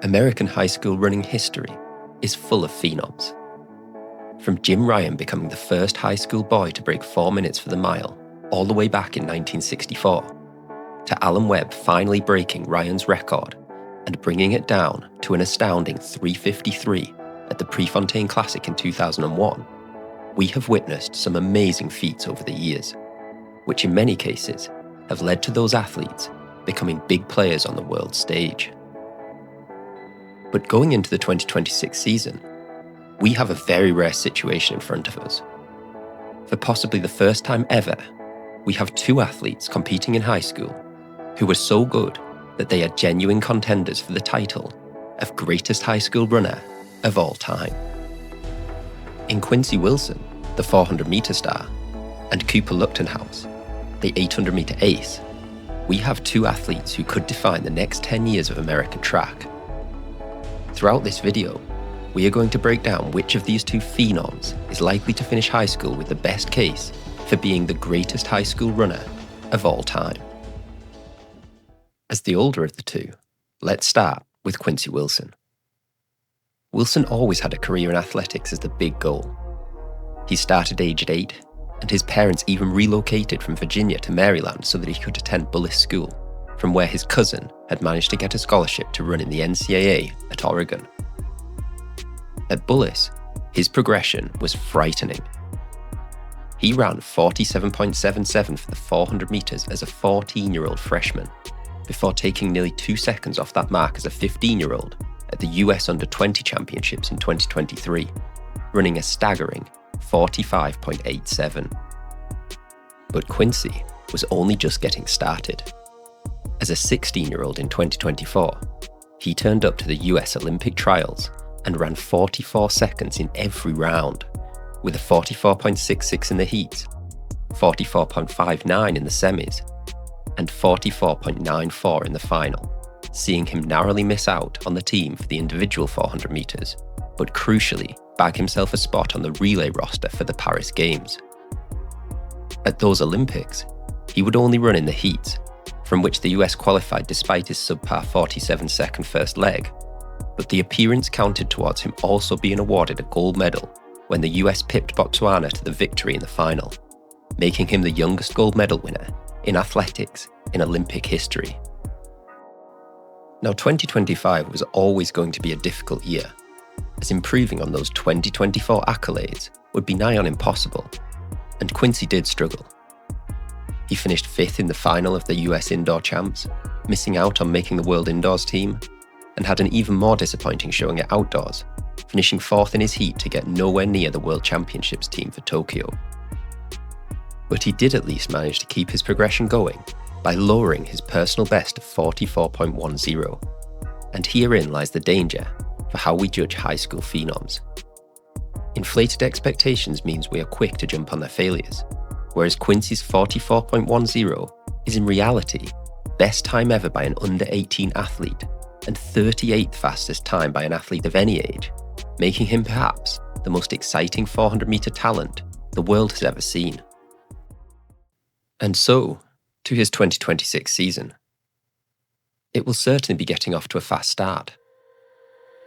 American high school running history is full of phenoms. From Jim Ryan becoming the first high school boy to break 4 minutes for the mile, all the way back in 1964, to Alan Webb finally breaking Ryan's record and bringing it down to an astounding 3:53 at the Prefontaine Classic in 2001, we have witnessed some amazing feats over the years, which in many cases have led to those athletes becoming big players on the world stage. But going into the 2026 season, we have a very rare situation in front of us. For possibly the first time ever, we have two athletes competing in high school who were so good that they are genuine contenders for the title of greatest high school runner of all time. In Quincy Wilson, the 400-meter star, and Cooper Lutkenhaus, the 800-meter ace, we have two athletes who could define the next 10 years of American track. Throughout this video, we are going to break down which of these two phenoms is likely to finish high school with the best case for being the greatest high school runner of all time. As the older of the two, let's start with Quincy Wilson. Wilson always had a career in athletics as the big goal. He started aged 8, and his parents even relocated from Virginia to Maryland so that he could attend Bullis School, from where his cousin had managed to get a scholarship to run in the NCAA at Oregon. At Bullis, his progression was frightening. He ran 47.77 for the 400 metres as a 14-year-old freshman, before taking nearly 2 seconds off that mark as a 15-year-old at the US Under-20 Championships in 2023, running a staggering 45.87. But Quincy was only just getting started. As a 16-year-old in 2024, he turned up to the US Olympic trials and ran 44 seconds in every round, with a 44.66 in the heats, 44.59 in the semis, and 44.94 in the final, seeing him narrowly miss out on the team for the individual 400 metres, but crucially bag himself a spot on the relay roster for the Paris Games. At those Olympics, he would only run in the heats, from which the US qualified despite his subpar 47-second first leg, but the appearance counted towards him also being awarded a gold medal when the US pipped Botswana to the victory in the final, making him the youngest gold medal winner in athletics in Olympic history. Now, 2025 was always going to be a difficult year, as improving on those 2024 accolades would be nigh on impossible, and Quincy did struggle. He finished 5th in the final of the US Indoor Champs, missing out on making the World Indoors team, and had an even more disappointing showing at Outdoors, finishing 4th in his heat to get nowhere near the World Championships team for Tokyo. But he did at least manage to keep his progression going by lowering his personal best to 44.10, and herein lies the danger for how we judge high school phenoms. Inflated expectations means we are quick to jump on their failures, whereas Quincy's 44.10 is in reality best time ever by an under-18 athlete and 38th fastest time by an athlete of any age, making him perhaps the most exciting 400-meter talent the world has ever seen. And so, to his 2026 season. It will certainly be getting off to a fast start.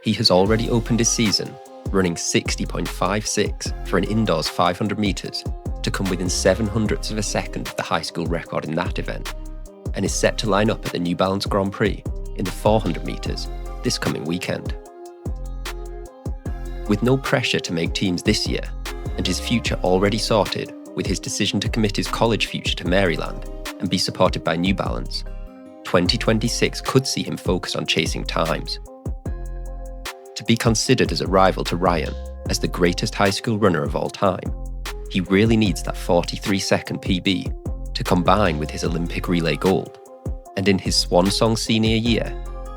He has already opened his season running 60.56 for an indoors 500 metres to come within 700ths of a second of the high school record in that event, and is set to line up at the New Balance Grand Prix in the 400 metres this coming weekend. With no pressure to make teams this year, and his future already sorted with his decision to commit his college future to Maryland and be supported by New Balance, 2026 could see him focus on chasing times. To be considered as a rival to Ryan as the greatest high school runner of all time, he really needs that 43-second PB to combine with his Olympic relay gold, and in his swan song senior year,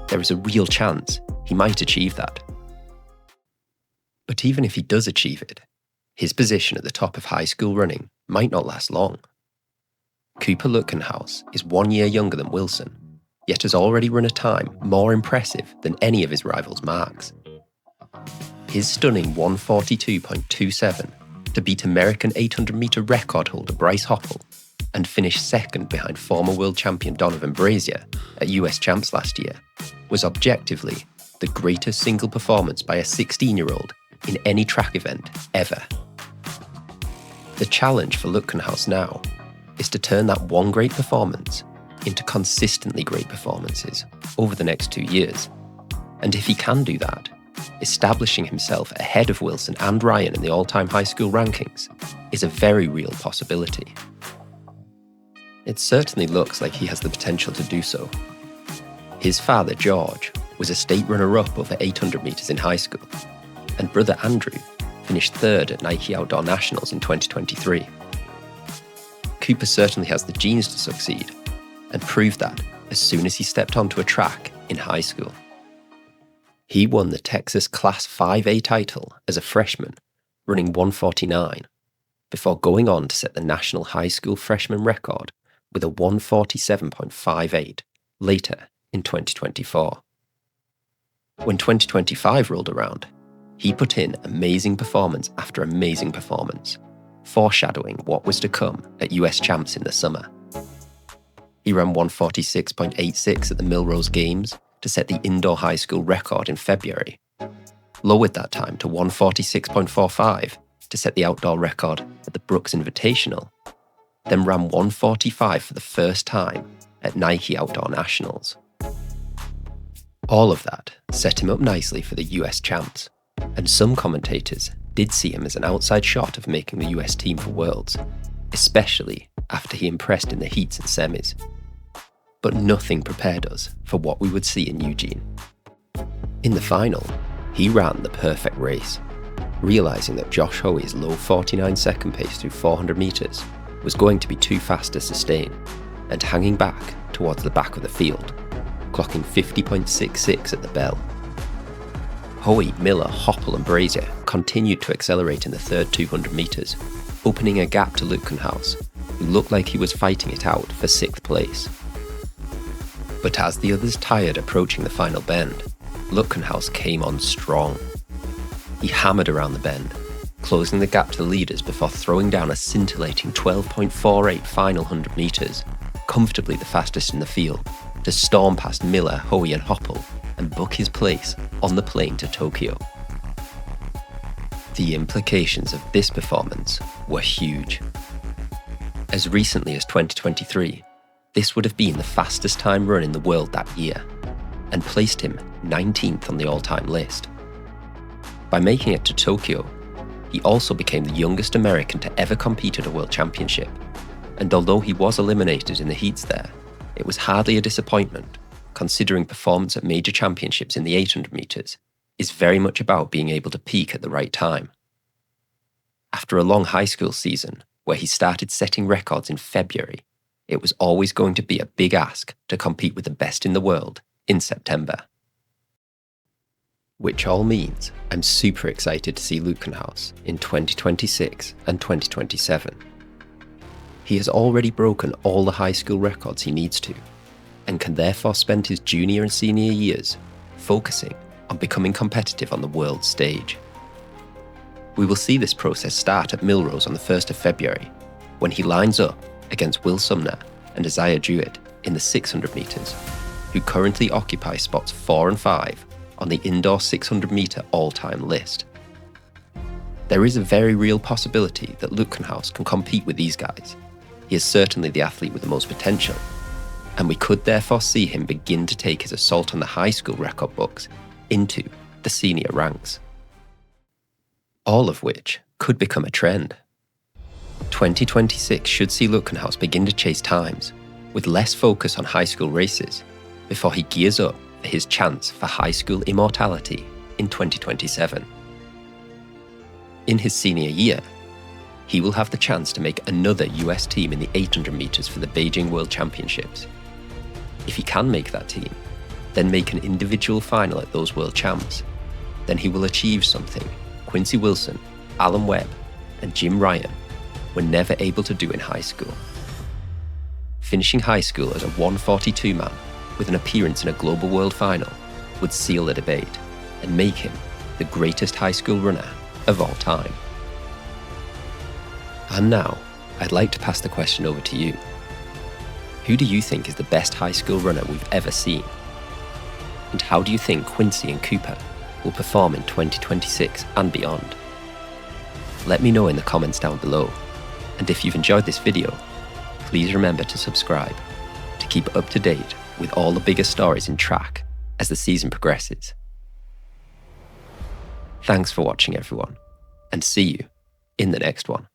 there is a real chance he might achieve that. But even if he does achieve it, his position at the top of high school running might not last long. Cooper Lutkenhaus is 1 year younger than Wilson, yet has already run a time more impressive than any of his rivals' marks. His stunning 142.27 to beat American 800-meter record holder Bryce Hoppel and finish second behind former world champion Donovan Brazier at US Champs last year was objectively the greatest single performance by a 16-year-old in any track event ever. The challenge for Lutkenhaus now is to turn that one great performance into consistently great performances over the next 2 years. And if he can do that, establishing himself ahead of Wilson and Ryan in the all-time high school rankings is a very real possibility. It certainly looks like he has the potential to do so. His father, George, was a state runner-up over 800 metres in high school, and brother Andrew finished third at Nike Outdoor Nationals in 2023. Cooper certainly has the genes to succeed, and proved that as soon as he stepped onto a track in high school. He won the Texas Class 5A title as a freshman, running 1:49, before going on to set the national high school freshman record with a 1:47.58 later in 2024. When 2025 rolled around, he put in amazing performance after amazing performance, foreshadowing what was to come at US Champs in the summer. He ran 1:46.86 at the Millrose Games to set the indoor high school record in February, lowered that time to 1:46.45 to set the outdoor record at the Brooks Invitational, then ran 1:45 for the first time at Nike Outdoor Nationals. All of that set him up nicely for the US Champs, and some commentators did see him as an outside shot of making the US team for Worlds, especially after he impressed in the heats and semis. But nothing prepared us for what we would see in Eugene. In the final, he ran the perfect race, realising that Josh Hoey's low 49 second pace through 400 metres was going to be too fast to sustain, and hanging back towards the back of the field, clocking 50.66 at the bell. Hoey, Miller, Hopple and Brazier continued to accelerate in the third 200 metres, opening a gap to Lutkenhaus, who looked like he was fighting it out for 6th place. But as the others tired approaching the final bend, Lutkenhaus came on strong. He hammered around the bend, closing the gap to the leaders before throwing down a scintillating 12.48 final 100 metres, comfortably the fastest in the field, to storm past Miller, Hoey and Hopple and book his place on the plane to Tokyo. The implications of this performance were huge. As recently as 2023, this would have been the fastest time run in the world that year, and placed him 19th on the all-time list. By making it to Tokyo, he also became the youngest American to ever compete at a world championship, and although he was eliminated in the heats there, it was hardly a disappointment, considering performance at major championships in the 800 metres is very much about being able to peak at the right time. After a long high school season, where he started setting records in February, it was always going to be a big ask to compete with the best in the world in September. Which all means I'm super excited to see Lutkenhaus in 2026 and 2027. He has already broken all the high school records he needs to, and can therefore spend his junior and senior years focusing on becoming competitive on the world stage. We will see this process start at Millrose on the 1st of February, when he lines up against Will Sumner and Isaiah Jewett in the 600 metres, who currently occupy spots 4 and 5 on the indoor 600 metre all-time list. There is a very real possibility that Lutkenhaus can compete with these guys. He is certainly the athlete with the most potential, and we could therefore see him begin to take his assault on the high school record books into the senior ranks. All of which could become a trend. 2026 should see Lutkenhaus begin to chase times, with less focus on high school races, before he gears up for his chance for high school immortality in 2027. In his senior year, he will have the chance to make another US team in the 800 metres for the Beijing World Championships. If he can make that team, then make an individual final at those World Champs, then he will achieve something Quincy Wilson, Alan Webb, and Jim Ryan were never able to do in high school. Finishing high school as a 1:42 man with an appearance in a global world final would seal the debate and make him the greatest high school runner of all time. And now, I'd like to pass the question over to you. Who do you think is the best high school runner we've ever seen? And how do you think Quincy and Cooper will perform in 2026 and beyond? Let me know in the comments down below. And if you've enjoyed this video, please remember to subscribe to keep up to date with all the biggest stories in track as the season progresses. Thanks for watching, everyone, and see you in the next one.